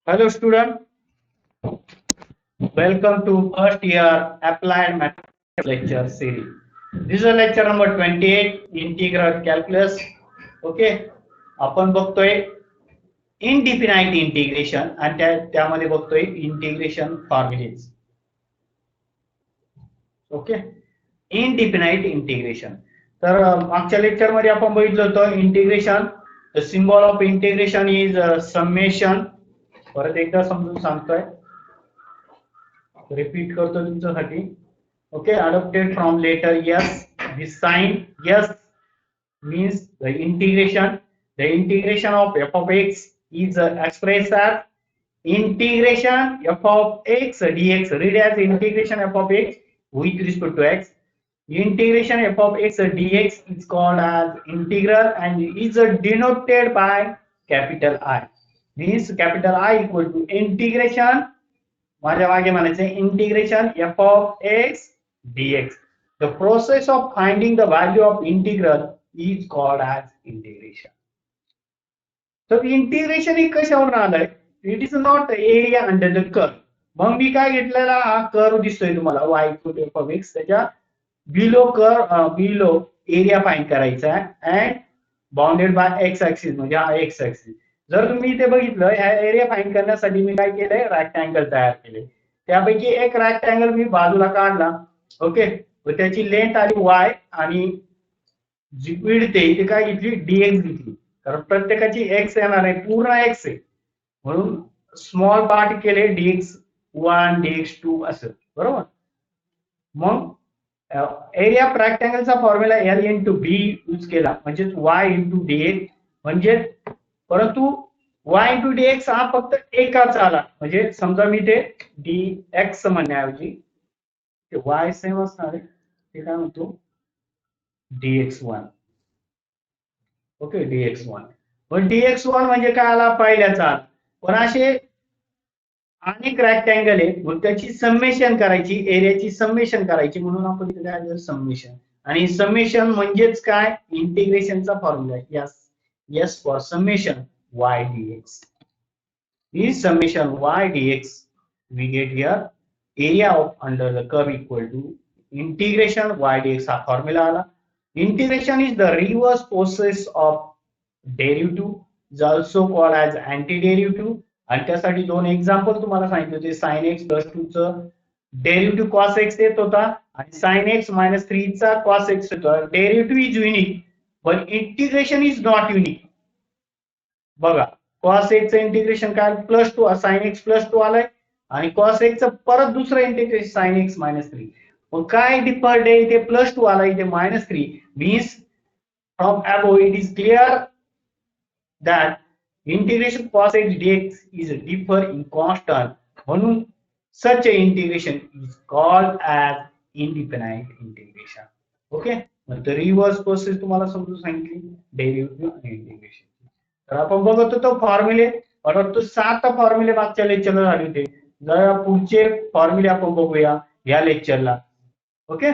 Hello student, welcome to first year applied mathematics lecture series. This is lecture number 28 integral calculus. Okay आपण बघतोय इनडिफिनाइट integration आणि त्यामध्ये बघतोय integration formulas. Okay इनडिफिनाइट integration. तर मागच्या lecture मध्ये आपण बघितलं होतं integration. The symbol of integration is summation. परत एकदा समजून सांगतोय, रिपीट करतो तुमच्यासाठी. Okay adopted from letter S. The sign S means the integration of f of x is expressed as integration f of x dx. Read as integration f of x with respect to x. Integration f of x dx is called as integral and is denoted by capital I. Means capital I equal to integration, माझ्या मागे म्हणायचे integration f of x dx. The process of finding the value of integral is called as integration. तर integration हे कशावरून आलंय? It is not area under the curve. मग मी काय घेतलेला हा कर्व दिसतोय तुम्हाला y equal to f of x. त्याच्या बिलो एरिया फाइंड करायचा आहे and bounded by x axis, म्हणजे हा x ऍक्सिस. जर तुम्ही इथे बघितलं, ह्या एरिया फाइंड करण्यासाठी मी काय केलंय, रेक्टँगल तयार केले. त्यापैकी एक रेक्टँगल मी बाजूला काढला. ओके, त्याची लेंथ आली y आणि जी विड्थ आहे ती काय घेतली, dx घेतली. कारण प्रत्येकाची x येणार आहे, पूर्ण x आहे म्हणून स्मॉल पार्ट केले dx1 dx2 असं. बरोबर. मग एरिया ऑफ रेक्टँगलचा formula l into b use केला, म्हणजे y इंटू dx. म्हणजे परंतु y इंटू dx हा फक्त एकाच आला. म्हणजे समजा मी ते dx म्हणण्याऐवजी ते y सेम असणार आहे, ते काय म्हणतो dx1. Okay dx1. पण dx1 म्हणजे काय आला, पहिल्याचा. पण असे अनेक रेक्टँगल आहे, मग त्याची समेशन करायची, एरियाची समेशन करायची, म्हणून आपण इथे काय समेशन. आणि समेशन म्हणजेच काय, इंटिग्रेशनचा formula. Yes yes for summation y dx. Is summation y dx we get here area of under the curve equal to integration y dx हा फॉर्म्युला आला. Integration is the reverse process of derivative, is also called as antiderivative. आणि त्यासाठी दोन example तुम्हाला सांगितले होते. sin x plus 2 च derivative cos x येत होता आणि sin x minus 3 चा cos x होता. डेरिव्हेटिव्ह इज युनिक पण इंटिग्रेशन इज नॉट युनिक. बघा, cos x चं इंटिग्रेशन काय, +2 sin x +2 आलाय आणि cos x चं परत दुसरं इंटिग्रेशन sin x -3. मग काय डिफर्ड आहे, इथे +2 आला, इथे -3. Means from above it is clear that integration cos x dx is differ in constant, म्हणून such a integration is called as indefinite integration. Okay, मग रिव्हर्स प्रोसेस तुम्हाला समजून सांगितली, डेरिव्हेटिव्ह आणि इंटिग्रेशन. तर आपण बघत होतो फॉर्म्युले, परंतु 7 फॉर्म्युले मागच्या लेक्चरला झाले होते. जरा पुढचे फॉर्म्युले आपण बघूया या लेक्चरला. Okay,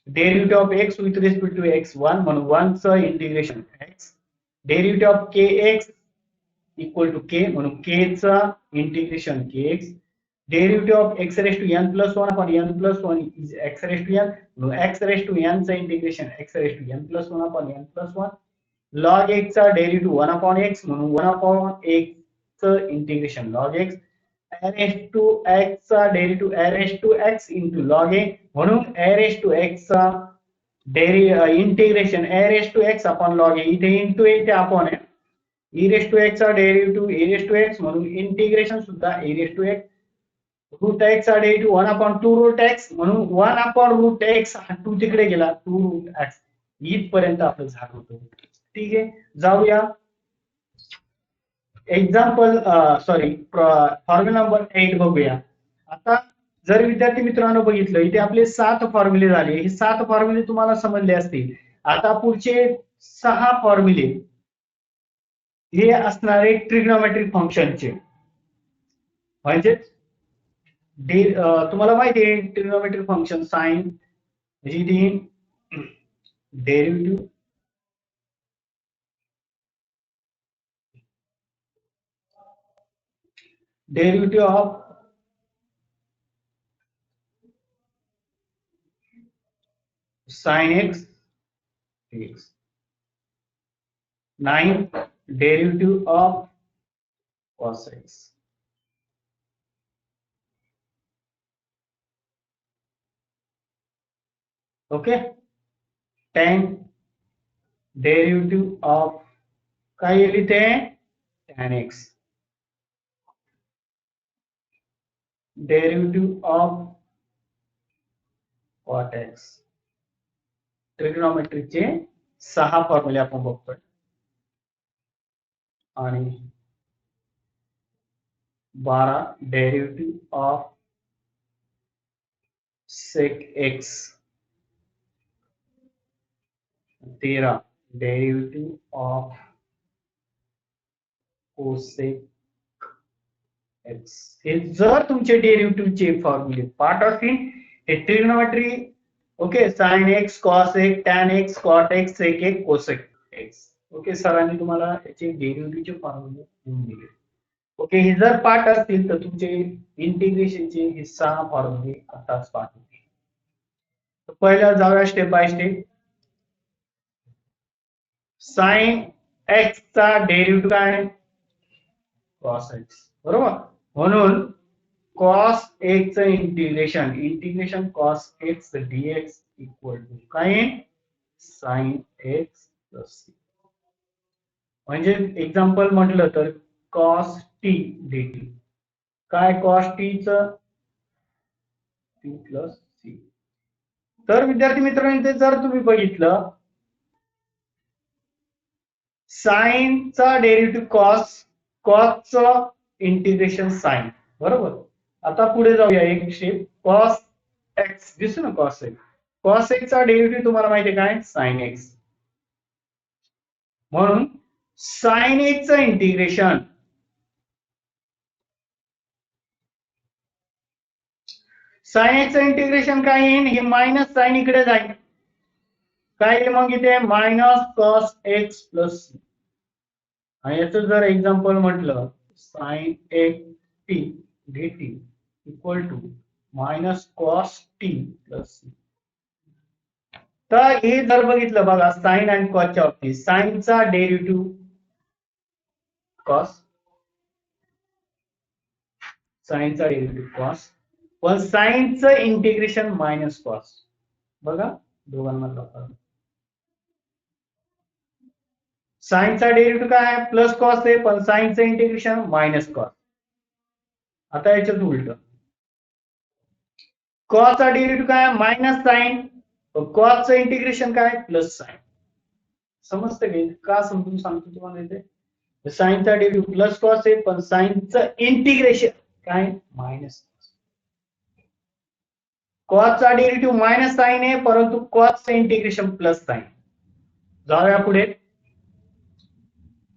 derivative of x with respect to x1 म्हणून 1 चं integration x. Derivative of kx equal to k म्हणून k चा integration kx. Derivative of x raise to n plus 1 upon n plus 1 is x raise to n म्हणून x raise to n चा integration x raise to n plus 1 upon n plus 1. log x चा derivative 1 upon x म्हणून 1 upon x चं integration log x. a raise to x चा derivative a raise to x into log a म्हणून a raise to x चा integration a raise to x upon log a. इथे into इथे upon आहे. e raise to x चा derivative e raise to x म्हणून integration सुद्धा e raise to x. Root x चा derivative 1 upon 2 root x म्हणून 1 upon route x हा 2 तिकडे गेला 2 रूट x. इथपर्यंत आपलं झालं होतं. ठीक आहे, जाऊया एक्झाम्पल सॉरी फॉर्म्युला नंबर 8 बघूया. आता जर विद्यार्थी मित्रांनो बघितलं, इथे आपले 7 फॉर्म्युले झाले. हे 7 फॉर्म्युले तुम्हाला समजले असतील. आता पुढचे 6 फॉर्म्युले हे असणारे ट्रिग्नोमेट्रिक फंक्शनचे. म्हणजे तुम्हाला माहिती आहे ट्रिग्नोमेट्रिक फंक्शन साइन म्हणजे derivative derivative of sin x dx. 9 derivative of cos x. Okay. 10 derivative of काय लिहिते tan x. Derivative of cot x. ट्रिग्नोमेट्रीचे 6 फॉर्म्युले आपण बघतोय आणि 12 derivative of sec x. 13 derivative of cosec x. हे जर तुमचे डेरिव्हेटिव्हचे फॉर्म्युले पार्ट असतील हे trigonometry okay sin x cos x tan x cot x sec x cosec x. Okay सरांनी तुम्हाला याचे डेरिव्हेटिव्हचे फॉर्म्युले देऊन दिले. ओके हे जर पार्ट असतील तर तुमचे इंटिग्रेशनचे हे 6 फॉर्म्युले आताच पार्ट होतील. तर पहिला जाऊया step by step. sin x चा डेरिव्हेटिव्ह काय cos x बरोबर. म्हणून cos x चं integration cos x dx equal to काय sin x प्लस c. म्हणजे एक्झाम्पल म्हटलं तर cos t dt काय cos t चं t प्लस c. तर विद्यार्थी मित्रांनो जर तुम्ही बघितलं sin चा डेरिव्हेटिव्ह cos चं इंटिग्रेशन sin बरोबर. आता पुढे जाऊया एक स्टेप cos x दिसतो ना cos x चा डेरिव्हेटिव्ह तुम्हाला माहिती आहे काय sin x. म्हणून sin x चं इंटिग्रेशन sin x चं इंटिग्रेशन काय येईल हे मायनस साइन इकडे जाईल काय येईल मग इथे minus cos x plus c. आणि याचं जर एक्झाम्पल म्हटलं sin x t dt equal to minus cos t plus c. तर हे जर बघितलं बघा साइन आणि कॉसच्या बाबतीत साइनचा डेरिव्हेटिव्ह कॉस साइनचा डेरिव्हेटिव्ह कॉस पण साइनचं इंटिग्रेशन मायनस कॉस. बघा दोघांमधला फरक. साइनचा डेरिव्हेटिव्ह काय आहे प्लस कॉस आहे पण साइनचं इंटिग्रेशन मायनस कॉस. आता याच्यात उलट कॉसचा डेरिव्हेटिव्ह काय मायनस साइन कॉसचं इंटिग्रेशन काय प्लस साइन. समजतं की का समजून सांगतो तुम्हाला इथे साइनचा डेरिव्हेटिव्ह प्लस कॉस आहे पण साइनचं इंटिग्रेशन काय मायनस. कॉसचा डेरिव्हेटिव्ह मायनस साइन आहे परंतु कॉसचं इंटिग्रेशन प्लस साइन. जाऊया पुढे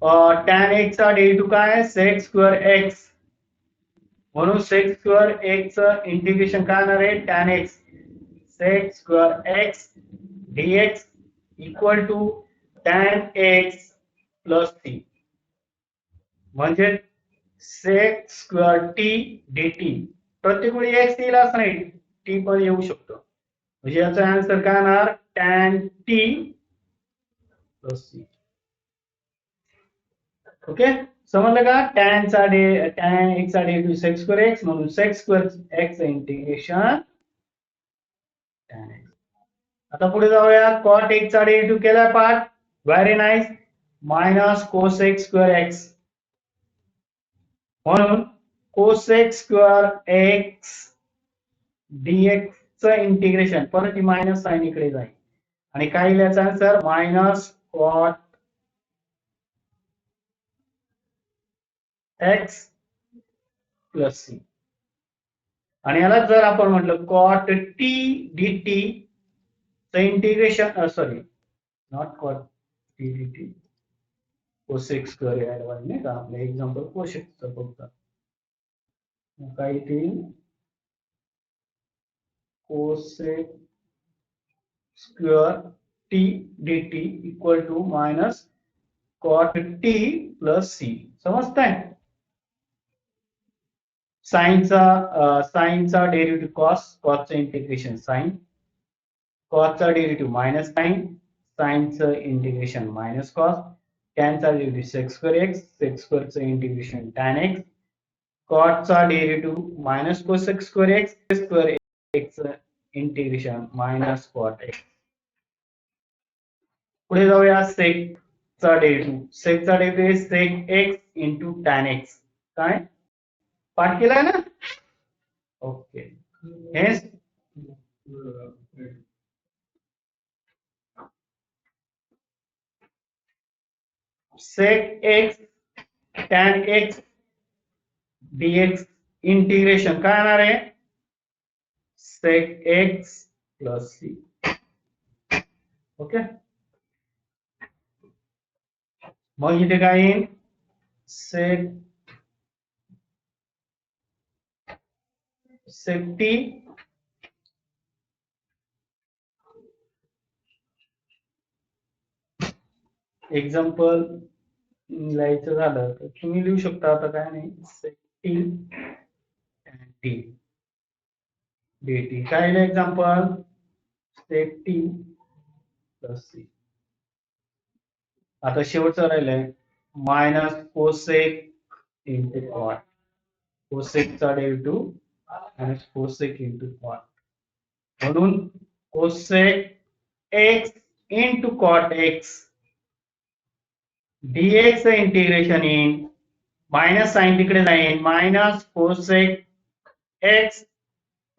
tan x चा डेरिव्हेटिव्ह काय आहे sec स्क्वेअर x. म्हणून sec स्क्वेअर x चं इंटिग्रेशन काय होणार आहे tan x sec square x dx equal to tan x plus t. म्हणजे sec स्क्वेअर t dt प्रत्येक वेळी x येईल नाही t पण येऊ शकतो. म्हणजे याचा आन्सर काय होणार tan t plus c. Okay समजलं का tan x चा डेरिव्हेटिव्ह sec स्क्वेअर x म्हणून sec square x integration tan x. आता पुढे जाऊया cot x चा डेरिव्हेटिव्ह केलाय part very nice minus cosec square x. म्हणून cosec स्क्वेअर x dx चं इंटिग्रेशन परत ही मायनस साइन इकडे जाईल आणि काय याचा answer minus cot x plus c. आणि याला जर आपण म्हटलं cot t dt चं integration sorry not cot t dt cosec square यायला पाहिजे नाही का आपलं एक्झाम्पल cosec चं फक्त काय येईल cosec square t dt equal to minus cot t plus c. समजताय साईनचा डेरिव्हेटिव्ह कॉसचं इंटिग्रेशन साईन, कॉसचा डेरिव्हेटिव्ह मायनस साईन, साईनचं इंटिग्रेशन मायनस कॉस, टॅनचा derivative sec square x, sec स्क्वेअरचं इंटिग्रेशन टॅन एक्स, कॉटचा derivative minus cosec square x, square एक्सचं integration minus cot x. पुढे जाऊया सेकचा डेरिव्हेटिव्ह. सेकचा derivative sec x into tan x. काय पाठ केलाय ना? ओके. हे sec x tan x dx integration काय येणार आहे? Sec x plus c. Okay. मग इथे काय येईल? सेक टी एक्झाम्पल लिहायचं झालं तर तुम्ही लिहू शकता. आता काय नाही, सेक टी dt काय आहे example? Sec t plus c. आता शेवटचं राहिलंय मायनस कोसेक इंटू कॉट. कोसेकचा derivative minus cosec into cot. म्हणून cosec x into cot x dx integration in minus sine तिकडे जाईल minus cosec x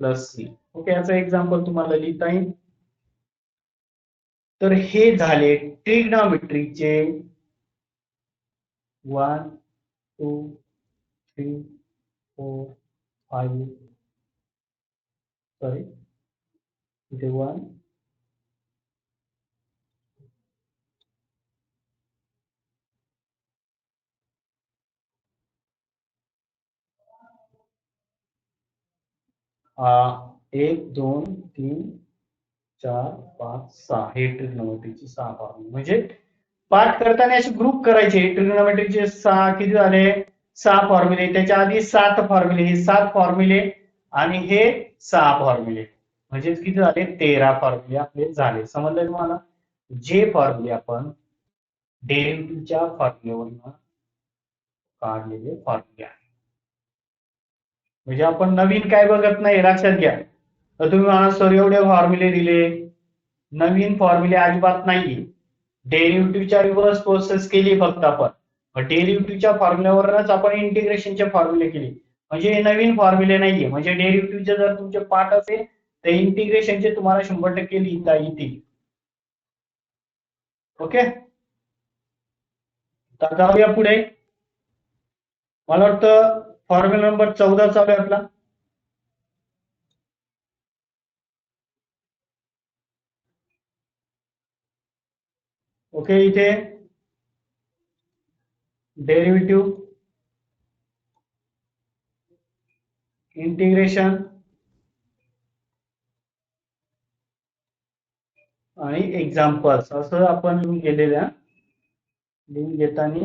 plus c. Okay. याचं एक्झाम्पल तुम्हाला लिहिता येईल. तर हे झाले ट्रिग्नॉमेट्रीचे 1 2 3 4 5 सॉरी इथे 1 1 2 3 4 5 6 हे ट्रिग्नॉमेट्रीचे 6 फॉर्म्युले. म्हणजे पाठ करताना असे ग्रुप करायचे. ट्रिग्नॉमेट्रीचे 6 किती झाले? 6 फॉर्म्युले. त्याच्या आधी 7 फॉर्म्युले. हे 7 फॉर्म्युले आणि हे 6 फॉर्म्युले म्हणजे किती झाले? 13 फॉर्म्युले आपले झाले. समजलं तुम्हाला? जे फॉर्म्युले आपण डेरिव्हेटिव्हच्या फॉर्म्युलेवरून काढलेले फॉर्म्युले आहे. म्हणजे आपण नवीन काय बघत नाही, लक्षात घ्या. तर तुम्ही मला सर एवढे फॉर्म्युले दिले, नवीन फॉर्म्युले अजिबात नाहीये. डेरिव्हेटिव्हच्या रिव्हर्स प्रोसेस केली फक्त आपण. डेरिव्हेटिव्हच्या फॉर्म्युल्यावरच आपण इंटिग्रेशनचे फॉर्म्युले केले. म्हणजे हे नवीन फॉर्म्युले नाहीये. म्हणजे डेरिव्हेटिव्हचे जर तुमचे पाठ असेल तर इंटिग्रेशनचे तुम्हाला 100% लिहिता येतील. ओके. तर जाऊया पुढे. मला वाटतं फॉर्म्युला नंबर 14 चालू आहे आपला. ओके. इथे डेरिव्हेटिव्ह इंटिग्रेशन आणि एक्झाम्पल्स असं आपण लिहून गेलेल्या लिहून घेताना.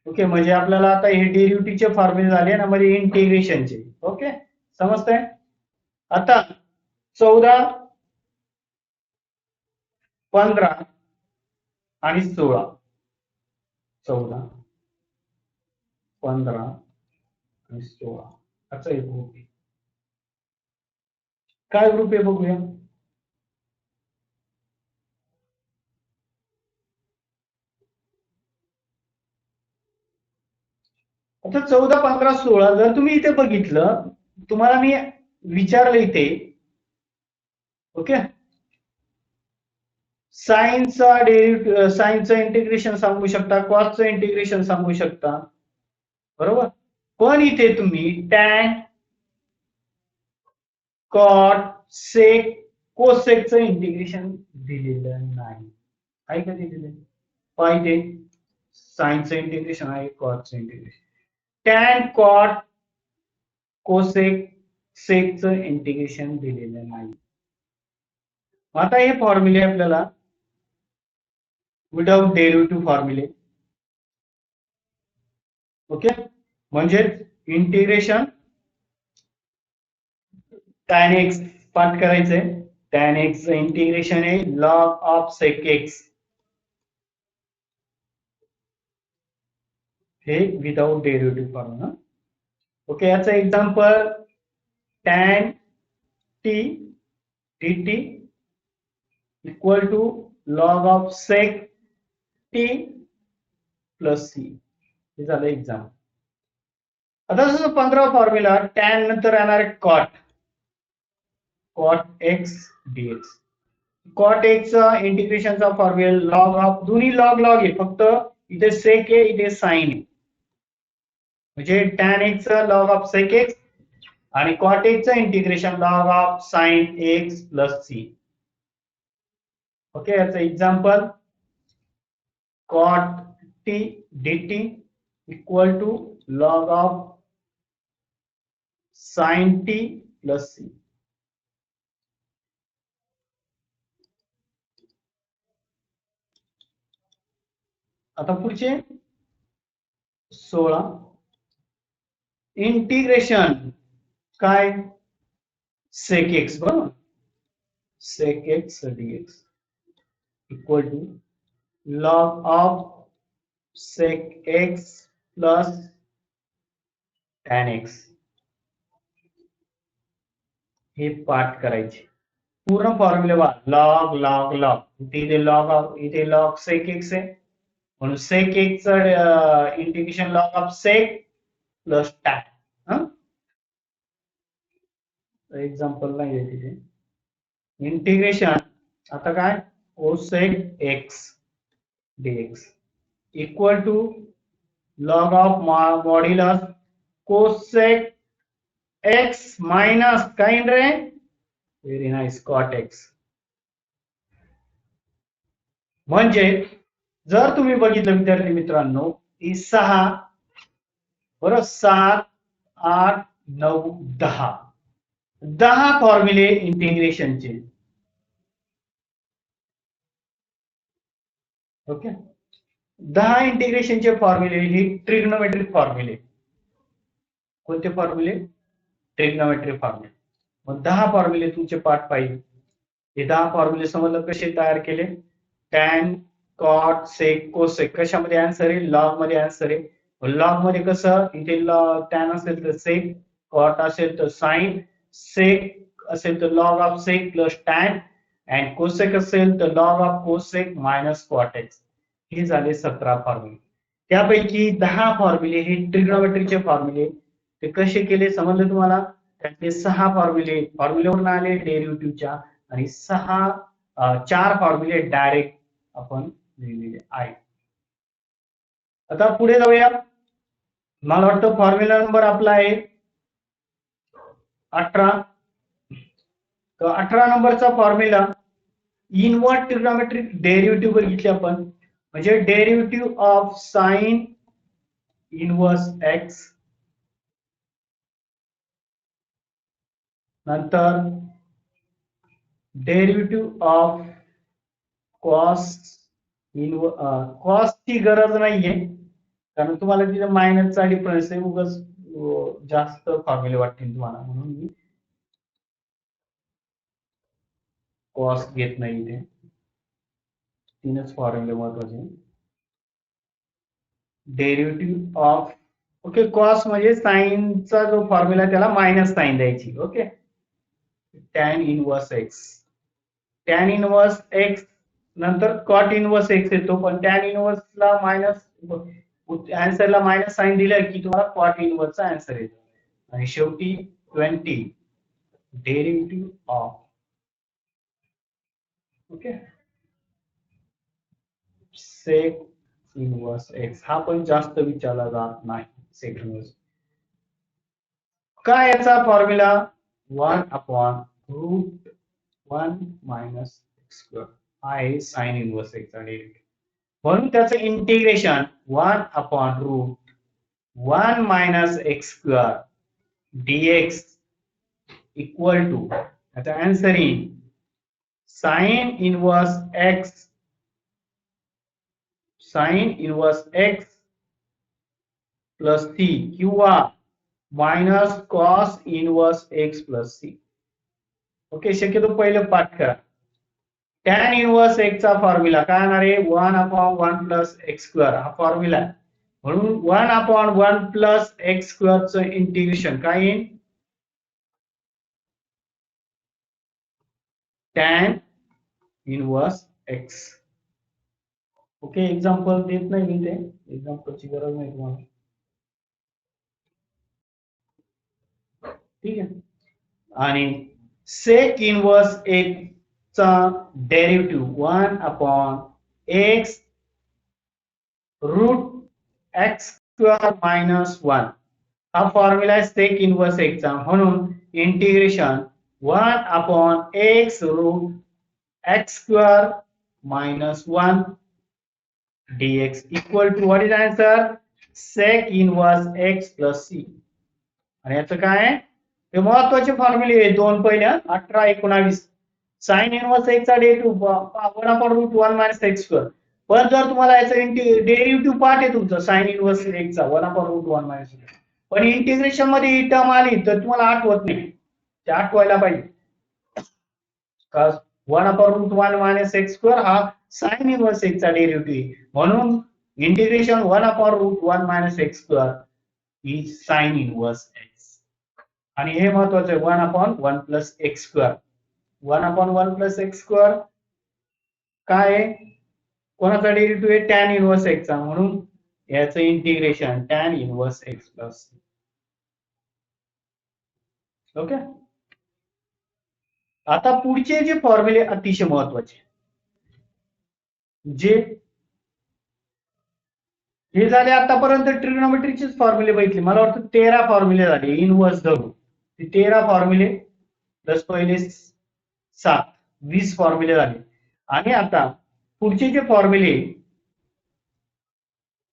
ओके. म्हणजे आपल्याला आता हे डेरिव्हेटिव्हचे फॉर्म्युले झाले ना, म्हणजे इंटिग्रेशनचे. ओके. समजतंय? आता 14 15 आणि 16. 14 15 आणि 16 असा एक ग्रुप आहे. काय ग्रुप आहे बघूया. आता 14 15 16 जर तुम्ही इथे बघितलं, तुम्हाला मी विचारलं इथे. ओके. साईनचा डेरिव्हेटिव्ह साईनचं इंटिग्रेशन सांगू शकता, कॉसचं इंटिग्रेशन सांगू शकता, बरोबर. पण इथे तुम्ही टॅन कॉट सेक कोसेकचं इंटिग्रेशन दिलेलं नाही. आहे का दिलेलं? पाहिजे साईनचं इंटिग्रेशन आहे, कॉसचं इंटिग्रेशन. टॅन कॉट कोसेक सेकचं इंटिग्रेशन दिलेलं नाही. आता हे फॉर्म्युले आपल्याला विदाउट डेरिव्हेटिव्ह फॉर्म्युले. ओके. म्हणजे इंटिग्रेशन tan x पाठ करायचंय. tan x इंटिग्रेशन आहे log ऑफ sec x, हे विदाउट डेरिव्हेटिव्ह फॉर्म्युला. ओके, याचं example tan t dt equal to log of sec t plus c, हे झालं एक्झाम्पल. आता जसं 15 फॉर्म्युला tan नंतर येणार आहे cot x dx. cot x चा इंटिग्रेशनचा फॉर्म्युला लॉग ऑफ, दोन्ही लॉग लॉग आहे, फक्त इथे सेक आहे इथे साइन आहे. म्हणजे tan x चा लॉग ऑफ सेक x आणि cot x चा integration log of sine x plus c. Okay, याचं example cot t dt equal to log of sin t plus c. आता पुढचे 16 इंटिग्रेशन काय sec x, बरोबर, sec x dx equal to log of sec x plus tan x, हे पाठ करायचे. पूर्ण formula log log log, इथे log of, इथे लॉग sec x आहे म्हणून sec x च integration log of sec plus tan. Example नाही आहे तिथे. इंटिग्रेशन आता काय cosec x dx equal to log of modulus cosec x minus काय रे, व्हेरी नाईस, cot x. म्हणजे जर तुम्ही बघितलं विद्यार्थी मित्रांनो, ही 6 बरोबर, 7 8 9 10 फॉर्म्युले इंटिग्रेशनचे. ओके, 10 इंटिग्रेशनचे फॉर्म्युले हे ट्रिग्नोमेट्रिक फॉर्म्युले. कोणते फॉर्म्युले? ट्रिग्नोमेट्रिक फॉर्म्युले. मग 10 फॉर्म्युले तुमचे पाठ पाहिजे. हे 10 फॉर्म्युले समजलं कसे तयार केले. टॅन, कॉट, सेक, कोसेक कशामध्ये आन्सर आहे? लॉग मध्ये आन्सर आहे. लॉग मध्ये कसं, इथे टॅन असेल तर सेक, कॉट असेल तर साइन, सेक असेल तर log of sec plus tan, and cosec असेल तर log of cosec minus cot x. हे झाले 17 फॉर्म्युले. त्यापैकी 10 फॉर्म्युले हे ट्रिग्नोमेट्रीचे फॉर्म्युले. ते कसे केले समजले तुम्हाला? त्यातले 6 फॉर्म्युलेवरून आले डेरिव्हेटिव्हच्या, आणि 4 फॉर्म्युले डायरेक्ट आपण लिहिलेले आहे. आता पुढे जाऊया. मला वाटतं फॉर्म्युला नंबर आपला आहे 18. तर 18 नंबरचा फॉर्म्युला इनवर्ट ट्रिग्नोमेट्रिक डेरिव्हेटिव्ह बघितले आपण, म्हणजे derivative of sine inverse x, नंतर डेरिव्हेटिव्ह ऑफ कॉस कॉस ची गरज नाहीये, कारण तुम्हाला तिथे मायनसचा डिफरन्स आहे, उगाच जास्त फॉर्म्युले वाटतील तुम्हाला, म्हणून मी कॉस घेत नाही. इथे 3च फॉर्म्युले महत्वाचे. डेरिव्हेटिव्ह ऑफ, ओके, कॉस म्हणजे साइनचा जो फॉर्म्युला त्याला मायनस साइन द्यायची. Okay, tan inverse x, tan inverse x नंतर कॉट इनवर्स एक्स येतो, पण टॅन इनवर्सला मायनस, आन्सरला मायनस साइन दिलं की तुम्हाला कॉट इनवर्सचा आन्सर येतो. आणि शेवटी 20 derivative of, okay, sec inverse x, हा पण जास्त विचारला जात नाही. सेक इनवर्स काय, याचा फॉर्म्युला 1/√1 मायनस एक्स स्क्वेअर आहे साइन इनवर्स एक्स चा डेरिव्हेटिव्ह, म्हणून त्याचं integration 1/√1 minus x square dx equal to, याचा आन्सर येईल sine inverse x plus c किंवा minus cos inverse x plus c. Okay, शक्यतो पहिलं पाठ करा. टॅन इनवर्स एक्सचा फॉर्म्युला काय येणार आहे? 1/1 प्लस एक्स स्क्वेअर हा फॉर्म्युला आहे. म्हणून 1/1 प्लस एक्स स्क्वेअरचं इंटिग्रेशन काय येईल? Tan inverse x. Okay, example देत नाही मी, ते एक्झाम्पलची गरज नाही तुम्हाला. ठीक आहे. आणि सेक इनवर्स एक्सचा derivative 1/x root x square minus 1 हा फॉर्म्युला आहे सेक इनवर्स एक्सचा. म्हणून integration 1/x root x square minus 1 dx equal to what is answer? Sec inverse x plus c. आणि याचं काय आहे? हे महत्वाचे फॉर्म्युले आहे दोन पहिल्या 18-19. साइन इनवर्स एक्सचा डेरिव्हेटिव्ह 1/√1 मायनस एक्स स्क्वेअर. पण जर तुम्हाला याचं डेरिव्हेटिव्ह पार्ट आहे तुमचं साइन इनवर्स एक्सचा 1/√1 मायनस, पण इंटिग्रेशन मध्ये ही टर्म आली तर तुम्हाला आठवत नाही, ते आठवायला पाहिजे. 1/√1 मायनस एक्स स्क्वेअर हा साइन इनवर्स एक्सचा डेरिव्हेटिव्ह, म्हणून integration 1/√1 minus x square is sine inverse x. आणि हे महत्वाचं आहे 1/1 plus x square. 1/1 plus x square काय आहे? कोणाचा डेरिव्हेटिव्ह आहे? टॅन इनवर्स एक्सचा. म्हणून याचं integration tan inverse x plus. Okay, आता पुढचे जे फॉर्म्युले अतिशय महत्वाचे, जे हे झाले आतापर्यंत ट्रिग्नोमेट्रीचेच फॉर्म्युले बघितले. मला वाटतं 13 फॉर्म्युले झाले इनवर्स धरून. 13 फॉर्म्युले प्लस पहिले 7, 20 फॉर्म्युले झाले. आणि आता पुढचे जे फॉर्म्युले,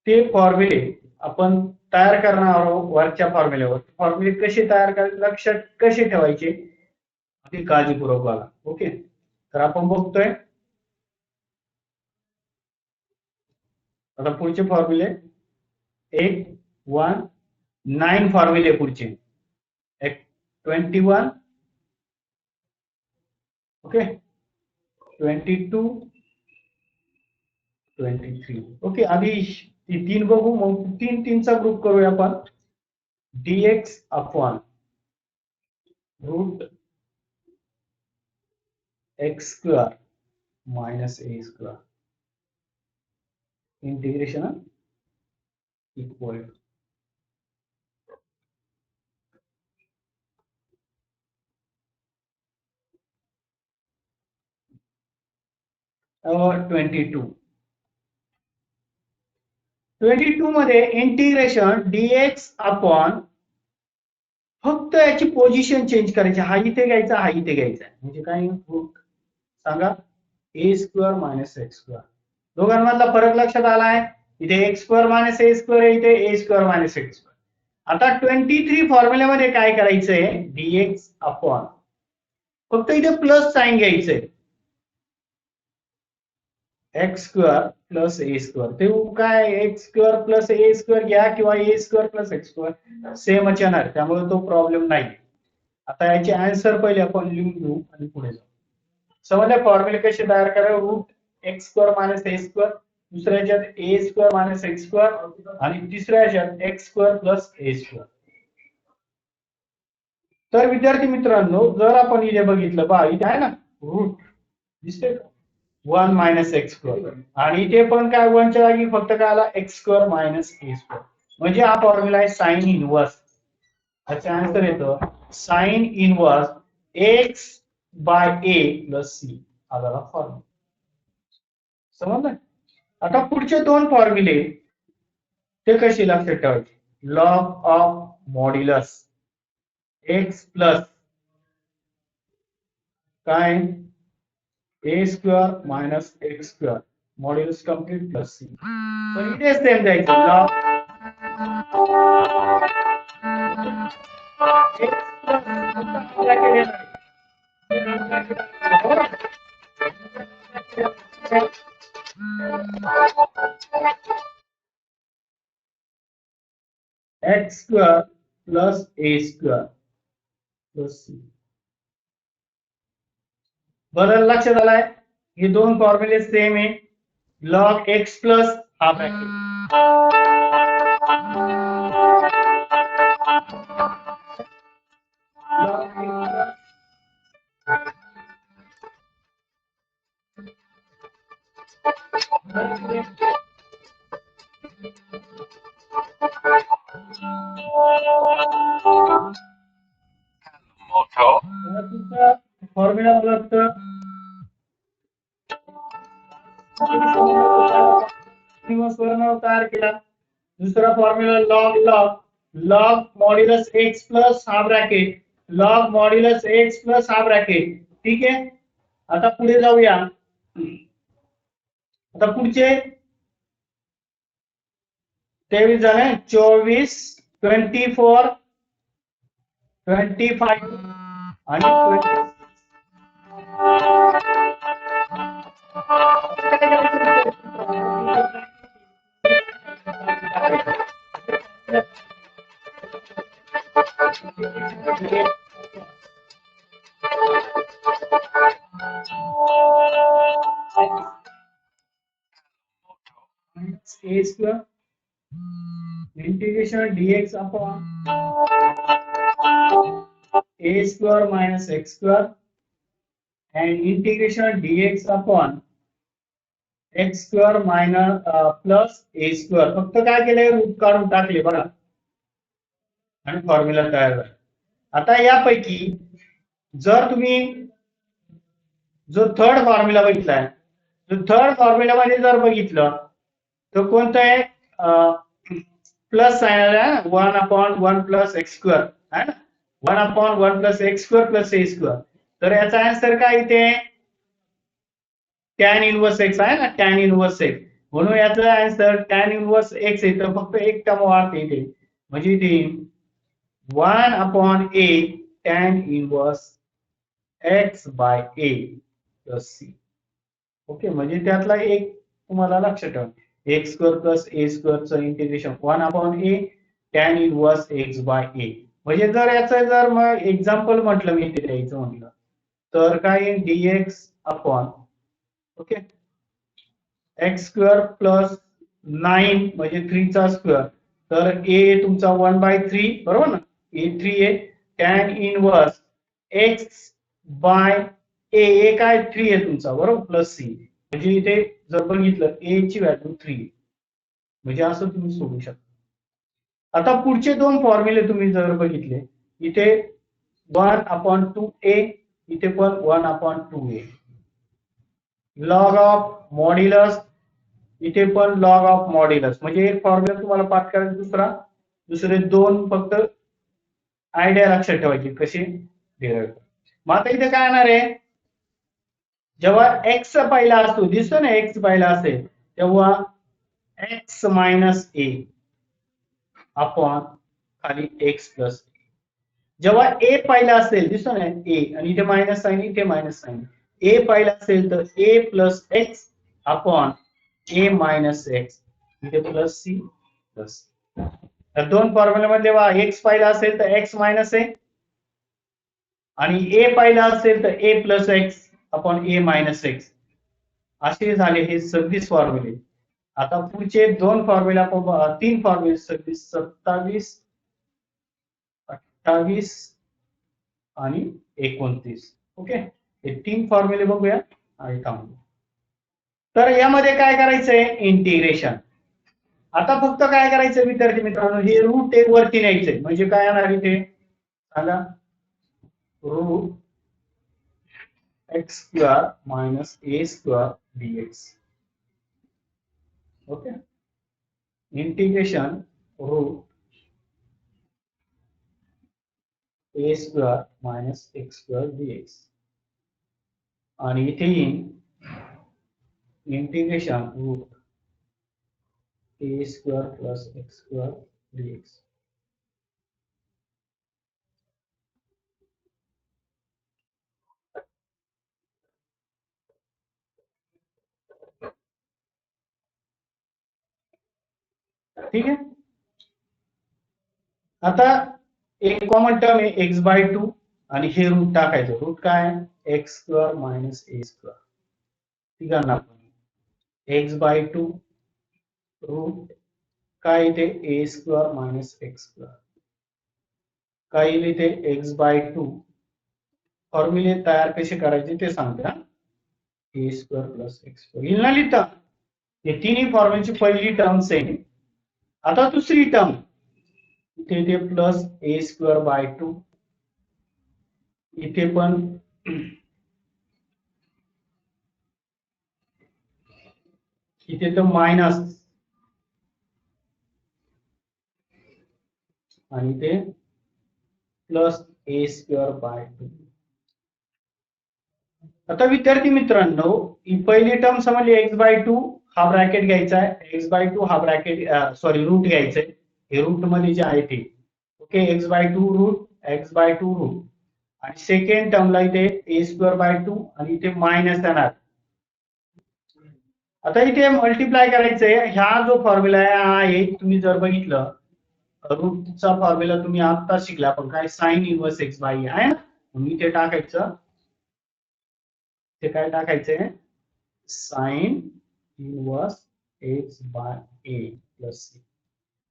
ते फॉर्म्युले आपण तयार करणार आहोत वरच्या फॉर्म्युल्यावर. फॉर्म्युले कसे तयार करायचे, लक्षात कसे ठेवायचे, अगदी काळजीपूर्वक बघा. ओके, तर आपण बघतोय आता पुढचे फॉर्म्युले 9 फॉर्म्युले पुढचे 21, ओके, 22, 23. ओके, आधी तीन बघू, मग 3-3चा ग्रुप करूया आपण. dx upon root x square minus a square integration equal 22 मध्ये इंटिग्रेशन dx अपॉन, फक्त याची पोझिशन चेंज करायची. हा इथे घ्यायचा, हा इथे घ्यायचा. म्हणजे काय सांगा? ए स्क्वेअर मायनस एक्स स्क्वेअर. दोघांमधला फरक लक्षात आलाय? इथे x square minus a square, इथे a square minus x square. आता 23 फॉर्म्युल्यामध्ये काय करायचंय? dx अपॉन, फक्त इथे प्लस साइन घ्यायचंय, x square plus a square. ते काय, x square plus a square घ्या किंवा ए स्क्वेअर प्लस एक्स स्क्वेअर सेमच येणार, त्यामुळे तो प्रॉब्लेम नाही. आता याचे आन्सर पहिले आपण लिहून घेऊ आणि पुढे जाऊ. समजले फॉर्म्युले कसे तयार करा? Route x square minus a square, दुसऱ्या ह्याच्यात ए स्क्वेअर मायनस एक्स स्क्वेअर, आणि तिसऱ्या ह्याच्यात x square plus a square. तर विद्यार्थी मित्रांनो, जर आपण इथे बघितलं, पहा इथे आहे ना रूट, दिसते 1 मायनस एक्स स्क्वेअर, आणि इथे पण काय 1 च्या जागी फक्त काय आला? X square minus a square. म्हणजे हा फॉर्म्युला आहे साइन इनवर्स. याचा आन्सर येतो sign inverse x by a plus C हा झाला फॉर्म्युला. समजलं? आता पुढचे दोन फॉर्म्युले ते कसे लक्षात ठेवायचे? Log of modulus x plus काय? A square minus x square modulus complete plus c. पण इथे सेम द्यायचं, log x square plus a square plus c. बदल लक्षात आलाय? हे दोन फॉर्म्युले सेम आहे. लॉग एक्स प्लस हा ब्रॅकेट फॉर्म्युला बघत तयार केला. दूसरा formula log log log modulus x plus हा bracket log modulus x plus हा ब्रॅकेट. ठीक आहे. आता पुढे जाऊया. आता पुढचे 23 झाले. 24 24 25 आणि 20 a square integration dx upon a square minus x square and integration dx upon x square minus plus a square. फक्त काय केलंय? रूट काढून टाकले बघा आणि फॉर्म्युला तयार झाला. आता यापैकी जर तुम्ही जो थर्ड फॉर्म्युला बघितलाय, जो थर्ड फॉर्म्युला मध्ये जर बघितलं तर कोणतं आहे? प्लस साइन आहे, 1/1 प्लस एक्स स्क्वेअर है ना, 1/1 plus x square plus a square. तर याचा आन्सर काय इथे? टॅन इनवर्स एक्स आहे ना, टॅन इनवर्स एक्स. म्हणून याचा आन्सर टॅन इनवर्स एक्स आहे. तर फक्त एक टर्म वाढते इथे, म्हणजे इथे 1/a tan inverse x by a plus c. Okay, म्हणजे त्यातला एक तुम्हाला लक्षात ठेवा, एक्स स्क्वेअर प्लस ए स्क्वेअरचं integration 1/a tan inverse x by a. म्हणजे जर याचं जर मग एक्झाम्पल म्हटलं मी इथे द्यायचं म्हटलं तर काय? dx upon okay x square plus 9 म्हणजे 3 चा स्क्वेअर. तर ए तुमचा 1/3 बरोबर ना, ए 3 आहे टॅन इनवर्स एक्स बाय ए काय 3 आहे तुमचा बरोबर प्लस सी. म्हणजे इथे जर बघितलं ए ची व्हॅल्यू 3, म्हणजे असं तुम्ही सोडू शकता. आता पुढचे दोन फॉर्म्युले तुम्ही जर बघितले, इथे 1/2a इथे पण 1/2a. लॉग ऑफ मॉड्युलस इथे पण लॉग ऑफ मॉड्युलस. म्हणजे एक फॉर्म्युला तुम्हाला पाठ करायचा, दुसरे दोन फक्त आयडिया लक्षात ठेवायची कशी डिराइव्ह. मग आता इथे काय येणार आहे? जेव्हा एक्स पहिला असतो, दिसतो ना एक्स पहिला असेल, तेव्हा एक्स मायनस ए अपॉन खाली एक्स प्लस. जेव्हा ए पहिला असेल, दिसतो ना ए, आणि इथे मायनस साइन इथे मायनस साइन. ए पहिला असेल तर ए प्लस एक्स अपॉन ए मायनस एक्स, इथे प्लस सी प्लस. तर दोन फॉर्म्युला मध्ये एक्स पहिला असेल तर एक्स मायनस ए आणि ए पहिला असेल तर ए प्लस एक्स अपॉन ए मायनस एक्स. असे झाले हे 26 फॉर्म्युले. आता पुढचे दोन फॉर्म्युला, तीन फॉर्म्युले 26, 27, 28 आणि 29. ओके, हे तीन फॉर्म्युले बघूया आणि थांबू. तर यामध्ये काय करायचंय? इंटिग्रेशन. आता फक्त काय करायचं विद्यार्थी मित्रांनो, हे रूट एक वरती न्यायचंय. म्हणजे काय येणार इथे सांगा? Root x square minus a square dx. Okay, integration root a square minus x square dx. आणि इथे integration root a square plus x square dx. ठीक आहे. आता एक कॉमन टर्म आहे एक्स बाय 2 आणि हे रूट टाकायचं. रूट काय आहे? X square minus a square तिघांना पण एक्स बाय 2 रूट काय इथे a square minus x square काय येईल इथे एक्स बाय 2 फॉर्म्युले तयार कसे करायचे ते सांगते हा ए स्क्वेअर प्लस एक्स स्क्वेअर येईल ना लिहिता हे तिन्ही फॉर्म्युलेची पहिली टर्म सेम आता दुसरी टर्म इथे इथे प्लस ए स्क्वेअर बाय 2 इथे पण इथे तर मायनस आणि ते प्लस ए स्क्वेअर बाय 2 आता विद्यार्थी मित्रांनो ही पहिली टर्म समजली एक्स बाय 2 हा ब्रॅकेट घ्यायचा आहे एक्स बाय 2 हा ब्रॅकेट सॉरी रूट घ्यायचा आहे हे रूट मध्ये जे आहे ते okay x by 2 root x by 2 root आणि सेकंड टर्मला इथे ए स्क्वेअर बाय 2 आणि इथे मायनस येणार आता इथे मल्टिप्लाय करायचंय ह्या जो फॉर्म्युला आहे हा आहे तुम्ही जर बघितलं रूटचा फॉर्म्युला तुम्ही आता शिकला पण काय साइन इनवर्स एक्स बाय आहे ना म्हणून इथे टाकायचं ते काय टाकायचंय sign inverse x by a plus c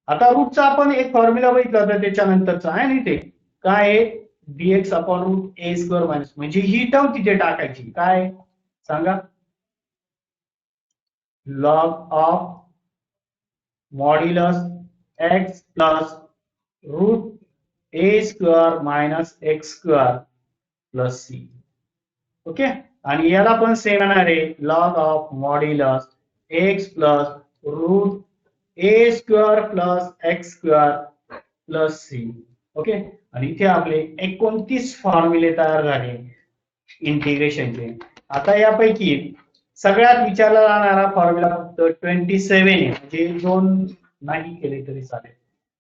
आता रूटचा आपण एक फॉर्म्युला बघितला होता त्याच्यानंतरचा आहे ना इथे काय आहे dx upon root a square minus म्हणजे ही टर्म तिथे टाकायची काय सांगा log of modulus x plus root a square minus x square plus c okay आणि याला पण सेम येणार आहे log of modulus x plus root a square plus x square plus c okay आणि इथे आपले 29 फॉर्म्युले तयार झाले इंटिग्रेशनचे आता यापैकी सगळ्यात विचारला जाणारा फॉर्म्युला फक्त 27 आहे म्हणजे दोन नाही केले तरी चालेल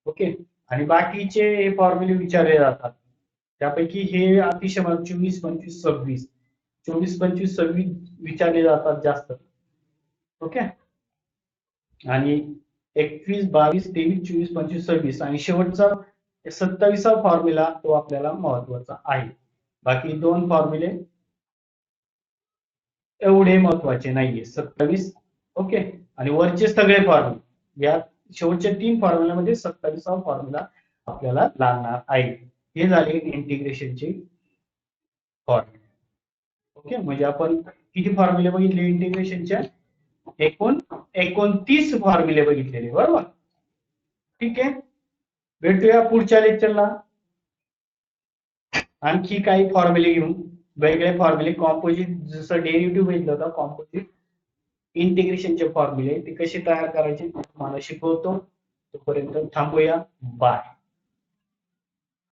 ओके आणि बाकीचे हे फॉर्म्युले विचारले जातात त्यापैकी हे अतिशय 24 25 26 24 25 26 विचारले जातात जास्त ओके आणि 21 22 23 24 25 26 आणि शेवटचा 27वा फॉर्म्युला तो आपल्याला महत्वाचा आहे बाकी दोन फॉर्म्युले एवढे महत्वाचे नाहीये 27 ओके आणि वरचे सगळे फॉर्म्युले या शेवटच्या तीन फॉर्म्युल्यामध्ये 27वा फॉर्म्युला आपल्याला लागणार आहे हे झाले इंटिग्रेशनचे फॉर्म्युले ओके म्हणजे आपण किती फॉर्म्युले बघितले इंटिग्रेशनच्या एकूण 29 फॉर्म्युले बघितलेले बरोबर ठीक आहे भेटूया पुढच्या लेक्चरला आणखी काही फॉर्म्युले घेऊन वेगळे फॉर्म्युले कॉम्पोजिट जसं डेरिव्हेटिव्ह बघितलं होतं कॉम्पोजिट इंटिग्रेशनचे फॉर्म्युले ते कसे तयार करायचे तुम्हाला शिकवतो तोपर्यंत थांबूया बाय